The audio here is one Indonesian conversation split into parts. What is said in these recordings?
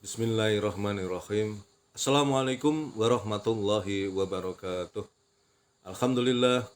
Bismillahirrahmanirrahim. Assalamualaikum warahmatullahi wabarakatuh. Alhamdulillah,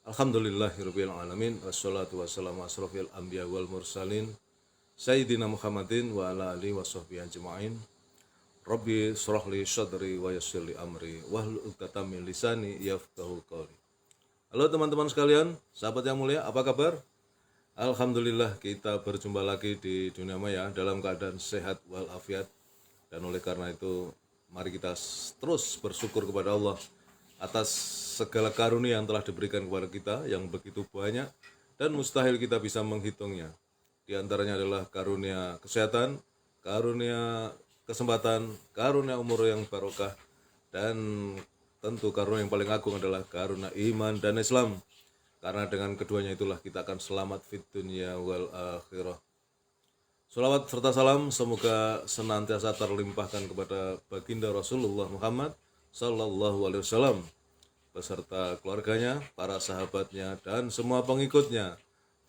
alhamdulillahirabbil alamin. Wassalatu wassalamu asrofil anbiya wal mursalin Sayyidina Muhammadin wa ala alihi washabbihi ajma'in. Rabbi shrah li sadri wa yassir li amri wahlul 'uqdatam min lisani yafqahu qawli. Halo teman-teman sekalian, sahabat yang mulia, apa kabar? Alhamdulillah kita berjumpa lagi di dunia maya dalam keadaan sehat walafiat. Dan oleh karena itu, mari kita terus bersyukur kepada Allah atas segala karunia yang telah diberikan kepada kita yang begitu banyak dan mustahil kita bisa menghitungnya. Di antaranya adalah karunia kesehatan, karunia kesempatan, karunia umur yang barokah, dan tentu karunia yang paling agung adalah karunia iman dan Islam. Karena dengan keduanya itulah kita akan selamat fid dunya wal akhirah. Salawat serta salam semoga senantiasa terlimpahkan kepada baginda Rasulullah Muhammad Sallallahu Alaihi Wasallam beserta keluarganya, para sahabatnya, dan semua pengikutnya,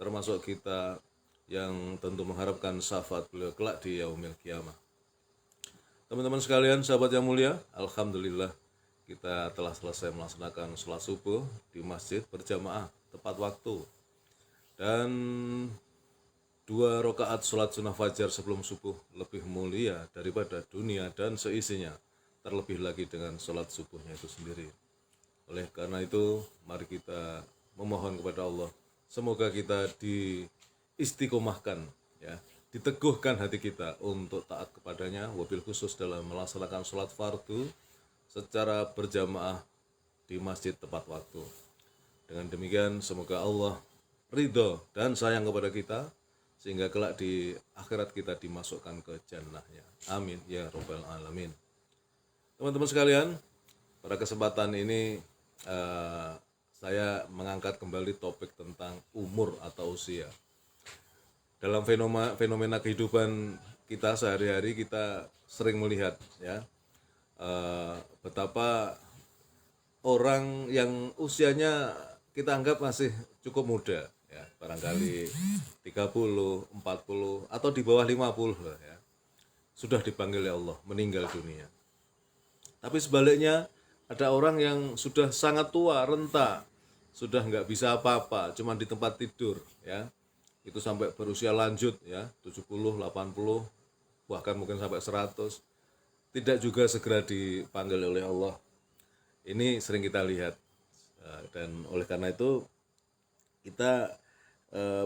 termasuk kita yang tentu mengharapkan syafaat beliau kelak di yaumil kiamah. Teman-teman sekalian, sahabat yang mulia, alhamdulillah kita telah selesai melaksanakan sholat subuh di masjid berjamaah tepat waktu, dan 2 rakaat sholat sunnah fajar sebelum subuh lebih mulia daripada dunia dan seisinya, terlebih lagi dengan sholat subuhnya itu sendiri. Oleh karena itu, mari kita memohon kepada Allah, semoga kita diistiqomahkan, ya, diteguhkan hati kita untuk taat kepadanya, wabil khusus dalam melaksanakan sholat fardu secara berjamaah di masjid tepat waktu. Dengan demikian, semoga Allah ridho dan sayang kepada kita, sehingga kelak di akhirat kita dimasukkan ke jannahnya. Amin ya rabbal alamin. Teman-teman sekalian, pada kesempatan ini saya mengangkat kembali topik tentang umur atau usia. Dalam fenomena kehidupan kita sehari-hari, kita sering melihat, ya, betapa orang yang usianya kita anggap masih cukup muda, ya, barangkali 30, 40 atau di bawah 50 lah, ya, sudah dipanggil ya Allah meninggal dunia. Tapi sebaliknya ada orang yang sudah sangat tua, renta, sudah nggak bisa apa-apa, cuma di tempat tidur, ya, itu sampai berusia lanjut, ya, 70, 80, bahkan mungkin sampai 100, tidak juga segera dipanggil oleh Allah. Ini sering kita lihat, dan oleh karena itu kita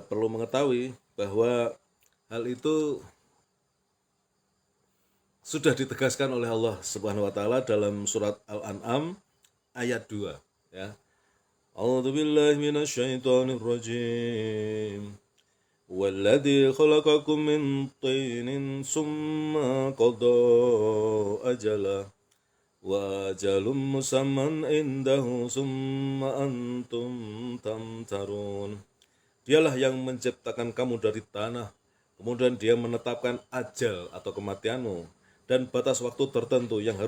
perlu mengetahui bahwa hal itu sudah ditegaskan oleh Allah Subhanahu wa taala dalam surat Al-An'am ayat 2, ya. A'udzubillahi minasyaitonir rajim. Walladzi khalaqakum min tinin summa qada ajala wa ajalum musamman indahu summa antum tamtarun. Dialah yang menciptakan kamu dari tanah, kemudian dia menetapkan ajal atau kematianmu dan batas waktu tertentu yang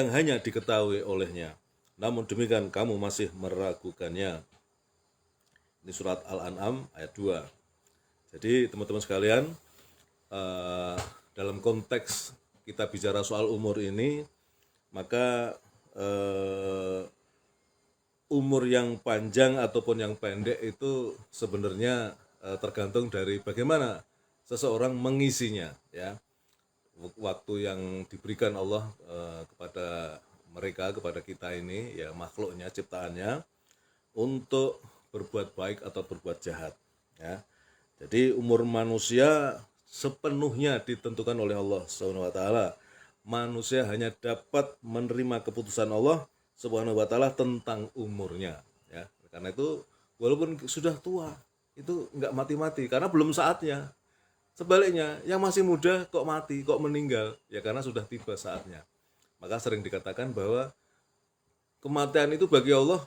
hanya diketahui olehnya. Namun demikian kamu masih meragukannya. Ini surat Al-An'am ayat 2. Jadi teman-teman sekalian, dalam konteks kita bicara soal umur ini, maka umur yang panjang ataupun yang pendek itu sebenarnya tergantung dari bagaimana seseorang mengisinya, ya. Waktu yang diberikan Allah kepada mereka, kepada kita ini, ya, makhluknya, ciptaannya, untuk berbuat baik atau berbuat jahat, ya. Jadi umur manusia sepenuhnya ditentukan oleh Allah Subhanahu wa taala. Manusia hanya dapat menerima keputusan Allah Subhanahu wa taala tentang umurnya, ya. Karena itu walaupun sudah tua, itu enggak mati-mati karena belum saatnya. Sebaliknya, yang masih muda kok mati, kok meninggal, ya karena sudah tiba saatnya. Maka sering dikatakan bahwa kematian itu bagi Allah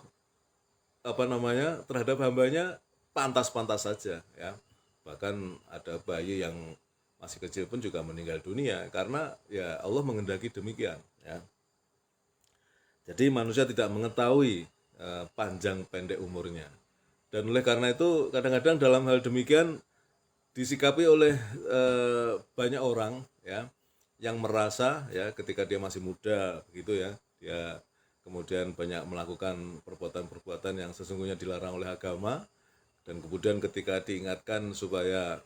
terhadap hambanya pantas-pantas saja, ya. Bahkan ada bayi yang masih kecil pun juga meninggal dunia karena ya Allah menghendaki demikian, ya. Jadi manusia tidak mengetahui panjang pendek umurnya. Dan oleh karena itu kadang-kadang dalam hal demikian disikapi oleh banyak orang, ya, yang merasa ya ketika dia masih muda begitu ya, dia kemudian banyak melakukan perbuatan-perbuatan yang sesungguhnya dilarang oleh agama, dan kemudian ketika diingatkan supaya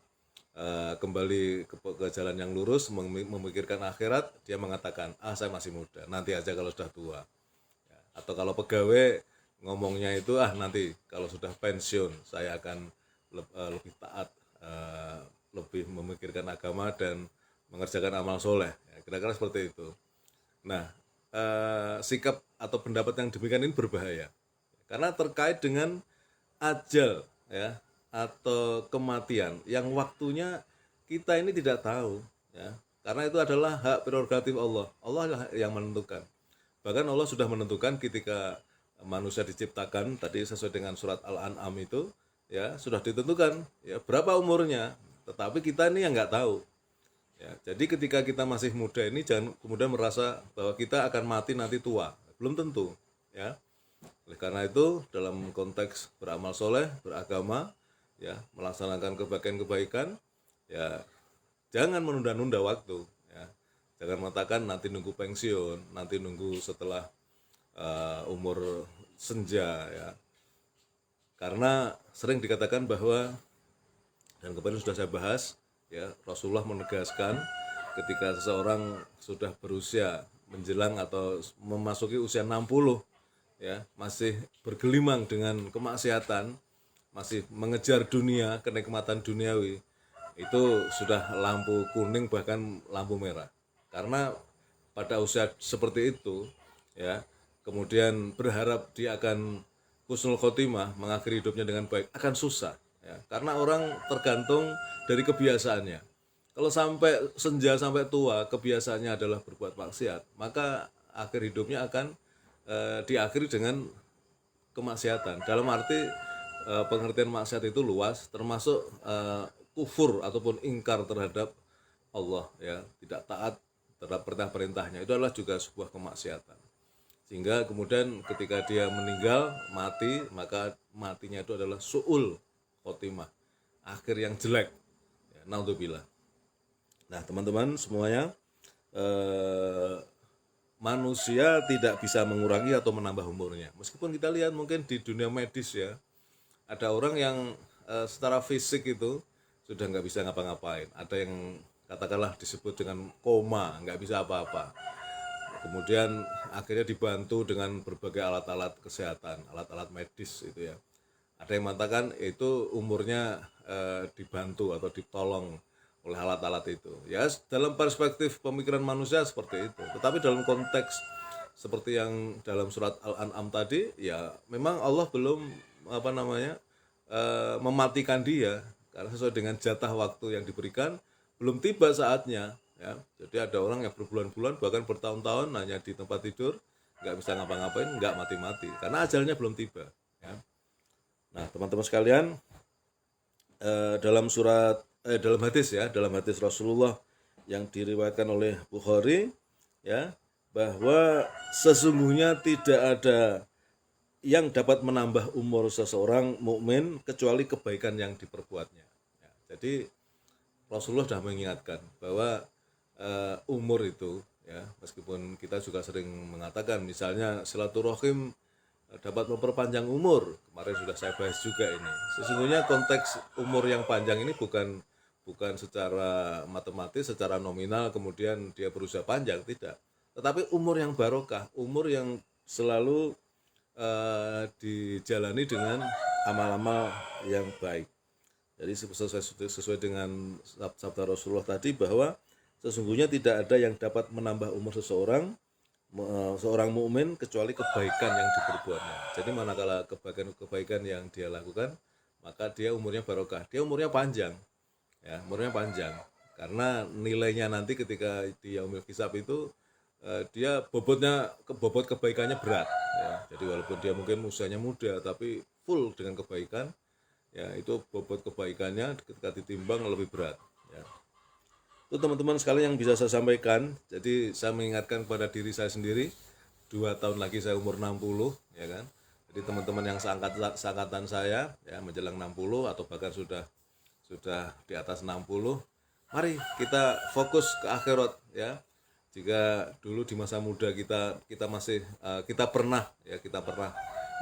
kembali ke jalan yang lurus, memikirkan akhirat, dia mengatakan, saya masih muda, nanti aja kalau sudah tua. Ya, atau kalau pegawai ngomongnya itu, nanti kalau sudah pensiun saya akan lebih taat, lebih memikirkan agama dan mengerjakan amal soleh. Ya, kira-kira seperti itu. Nah, sikap atau pendapat yang demikian ini berbahaya karena terkait dengan ajal ya atau kematian yang waktunya kita ini tidak tahu ya, karena itu adalah hak prerogatif Allah. Allah lah yang menentukan. Bahkan Allah sudah menentukan ketika manusia diciptakan tadi sesuai dengan surat Al-An'am itu ya, sudah ditentukan ya berapa umurnya, tetapi kita ini yang nggak tahu. Ya, jadi ketika kita masih muda ini jangan kemudian merasa bahwa kita akan mati nanti tua, belum tentu. Ya, oleh karena itu dalam konteks beramal soleh, beragama, ya melaksanakan kebaikan-kebaikan, ya jangan menunda-nunda waktu. Ya, jangan mengatakan nanti nunggu pensiun, nanti nunggu setelah umur senja. Ya, karena sering dikatakan bahwa, dan kemarin sudah saya bahas, ya Rasulullah menegaskan ketika seseorang sudah berusia menjelang atau memasuki usia 60 ya, masih bergelimang dengan kemaksiatan, masih mengejar dunia, kenikmatan duniawi, itu sudah lampu kuning bahkan lampu merah. Karena pada usia seperti itu ya, kemudian berharap dia akan husnul khotimah, mengakhiri hidupnya dengan baik, akan susah ya, karena orang tergantung dari kebiasaannya. Kalau sampai senja sampai tua kebiasaannya adalah berbuat maksiat, maka akhir hidupnya akan diakhiri dengan kemaksiatan. Dalam arti pengertian maksiat itu luas, termasuk kufur ataupun ingkar terhadap Allah ya, tidak taat terhadap perintah-perintahnya, itu adalah juga sebuah kemaksiatan. Sehingga kemudian ketika dia meninggal, mati, maka matinya itu adalah su'ul khotimah, akhir yang jelek ya, naudzubillah. Nah teman-teman semuanya, manusia tidak bisa mengurangi atau menambah umurnya. Meskipun kita lihat mungkin di dunia medis ya, ada orang yang secara fisik itu sudah nggak bisa ngapa-ngapain, ada yang katakanlah disebut dengan koma, nggak bisa apa-apa. Kemudian akhirnya dibantu dengan berbagai alat-alat kesehatan, alat-alat medis itu ya. Ada yang mengatakan itu umurnya dibantu atau ditolong oleh alat-alat itu. Ya dalam perspektif pemikiran manusia seperti itu. Tetapi dalam konteks seperti yang dalam surat Al-An'am tadi, ya memang Allah belum mematikan dia karena sesuai dengan jatah waktu yang diberikan belum tiba saatnya. Ya, jadi ada orang yang berbulan-bulan bahkan bertahun-tahun hanya di tempat tidur, nggak bisa ngapa-ngapain, nggak mati-mati karena ajalnya belum tiba. Ya. Nah teman-teman sekalian, dalam hadis Rasulullah yang diriwayatkan oleh Bukhari ya, bahwa sesungguhnya tidak ada yang dapat menambah umur seseorang mukmin kecuali kebaikan yang diperbuatnya. Ya, jadi Rasulullah sudah mengingatkan bahwa umur itu ya, meskipun kita juga sering mengatakan misalnya silaturahim dapat memperpanjang umur, kemarin sudah saya bahas juga ini. Sesungguhnya konteks umur yang panjang ini bukan secara matematis, secara nominal kemudian dia berusia panjang, tidak. Tetapi umur yang barokah, umur yang selalu dijalani dengan amal-amal yang baik. Jadi sesuai dengan sabda Rasulullah tadi bahwa sesungguhnya tidak ada yang dapat menambah umur seorang mukmin kecuali kebaikan yang diperbuatnya. Jadi manakala kebaikan yang dia lakukan, maka dia umurnya barokah, dia umurnya panjang. Ya, umurnya panjang. Karena nilainya nanti ketika di yaumil hisab itu dia bobot kebaikannya berat ya. Jadi walaupun dia mungkin usianya muda tapi full dengan kebaikan, ya itu bobot kebaikannya ketika ditimbang lebih berat ya. Itu teman-teman sekalian yang bisa saya sampaikan. Jadi saya mengingatkan kepada diri saya sendiri, 2 tahun lagi saya umur 60 ya kan. Jadi teman-teman yang seangkatan saya ya menjelang 60 atau bahkan sudah di atas 60, Mari kita fokus ke akhirat ya. Jika dulu di masa muda kita masih kita pernah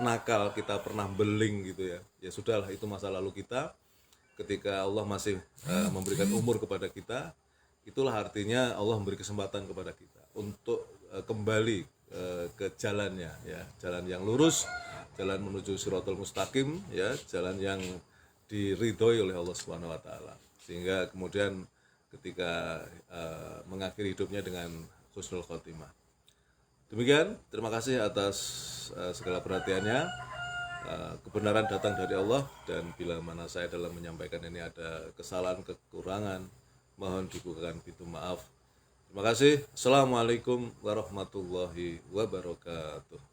nakal, kita pernah beling gitu ya. Ya sudahlah, itu masa lalu kita. Ketika Allah masih memberikan umur kepada kita, itulah artinya Allah memberi kesempatan kepada kita untuk kembali ke jalannya ya, jalan yang lurus, jalan menuju Shirathul Mustaqim ya, jalan yang diridhoi oleh Allah Subhanahu wa taala. Sehingga kemudian ketika mengakhiri hidupnya dengan husnul khotimah. Demikian, terima kasih atas segala perhatiannya. Kebenaran datang dari Allah, dan bila mana saya dalam menyampaikan ini ada kesalahan, kekurangan, mohon dibukakan pintu maaf. Terima kasih. Assalamualaikum warahmatullahi wabarakatuh.